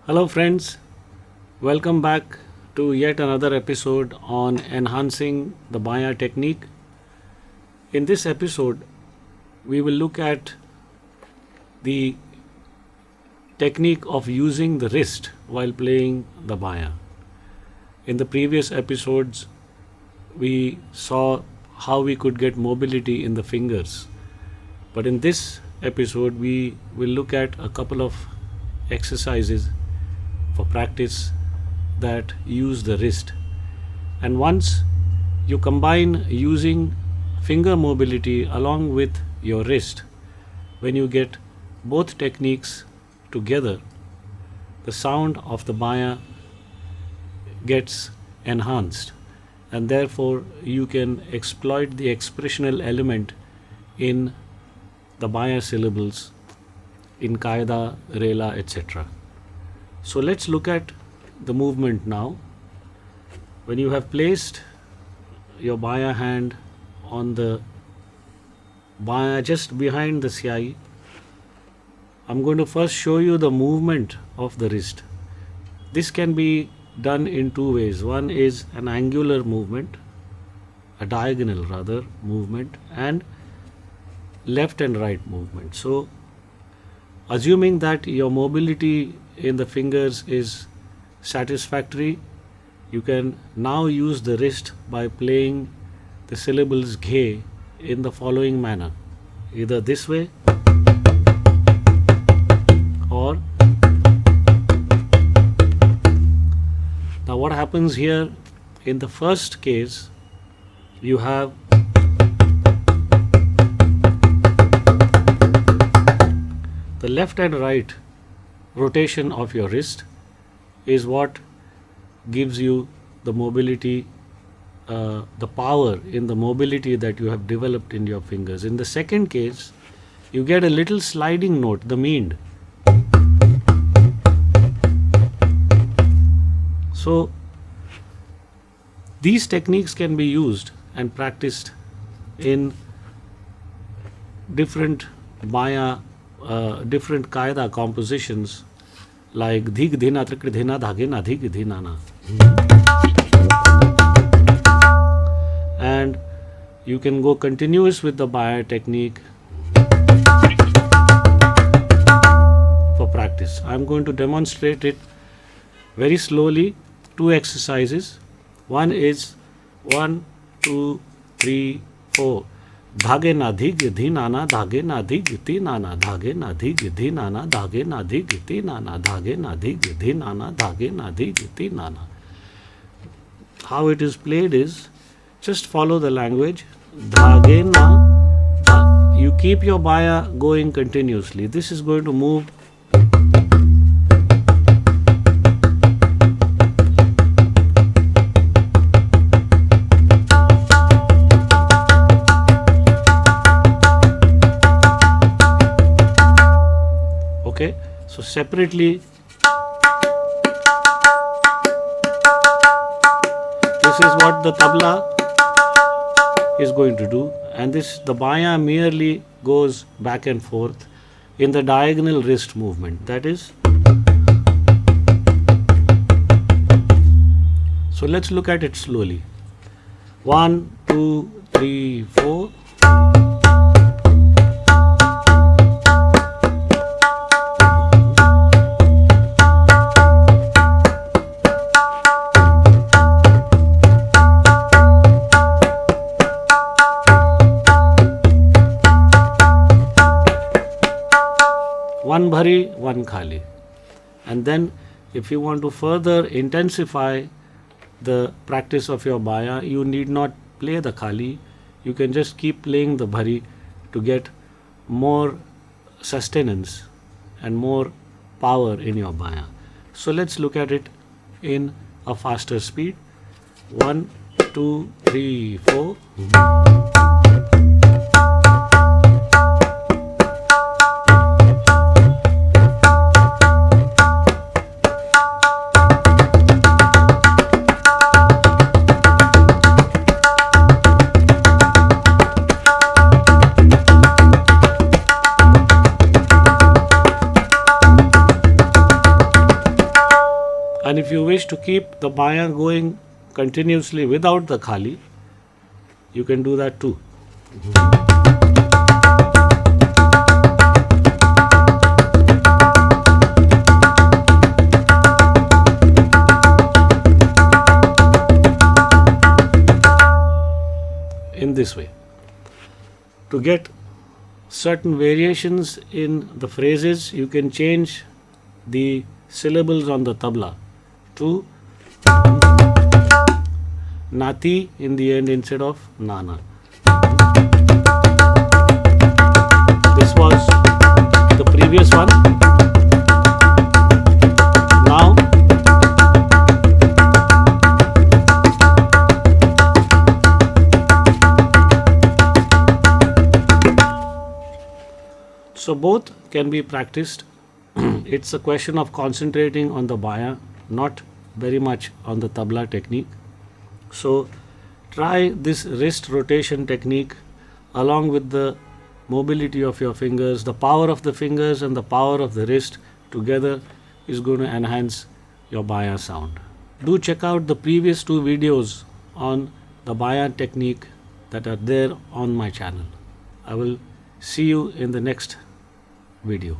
Hello, friends. Welcome back to yet another episode on enhancing the Baya technique. In this episode, we will look at the technique of using the wrist while playing the Baya. In the previous episodes, we saw how we could get mobility in the fingers. But in this episode, we will look at a couple of exercises for practice that use the wrist. And once you combine using finger mobility along with your wrist, when you get both techniques together, the sound of the Baya gets enhanced, and therefore you can exploit the expressional element in the Baya syllables in Qaida, Rela, etc. So let's look at the movement now. When you have placed your Baya hand on the Baya just behind the Siai, I'm going to first show you the movement of the wrist. This can be done in two ways. One is an angular movement, a diagonal rather movement, and left and right movement. So assuming that your mobility in the fingers is satisfactory, you can now use the wrist by playing the syllables ghe in the following manner, either this way or. Now what happens here, in the first case, you have the left and right rotation of your wrist is what gives you the mobility, the power in the mobility that you have developed in your fingers. In the second case, you get a little sliding note, the meend. So these techniques can be used and practiced in different Baya, different Qaida compositions like dhig dhina trik dhina dhagena dhig dhinana. And you can go continuous with the Baya technique for practice. I'm going to demonstrate it very slowly. Two exercises. One is 1, 2, 3, 4. Dhage na dhig dhinana dhage na dhig tinana dhage na dhig dhinana dhage na dhig tinana dhage na dhig dhinana dhage na dhig tinana. How it is played is, just follow the language. Dhage na. You keep your Baya going continuously. This is going to move . Okay, so separately, this is what the tabla is going to do, and the Baya merely goes back and forth in the diagonal wrist movement. That is, so let's look at it slowly. 1, 2, 3, 4. One bhari, one khali. And then if you want to further intensify the practice of your Baya, you need not play the khali. You can just keep playing the bhari to get more sustenance and more power in your Baya. So let's look at it in a faster speed. 1, 2, 3, 4. And if you wish to keep the Baya going continuously without the Khali, you can do that too. In this way. To get certain variations in the phrases, you can change the syllables on the tabla to nati in the end instead of nana. This was the previous one. Now so both can be practiced. It's a question of concentrating on the Baya, not very much on the tabla technique. So try this wrist rotation technique along with the mobility of your fingers. The power of the fingers and the power of the wrist together is going to enhance your Baya sound. Do check out the previous two videos on the Baya technique that are there on my channel. I will see you in the next video.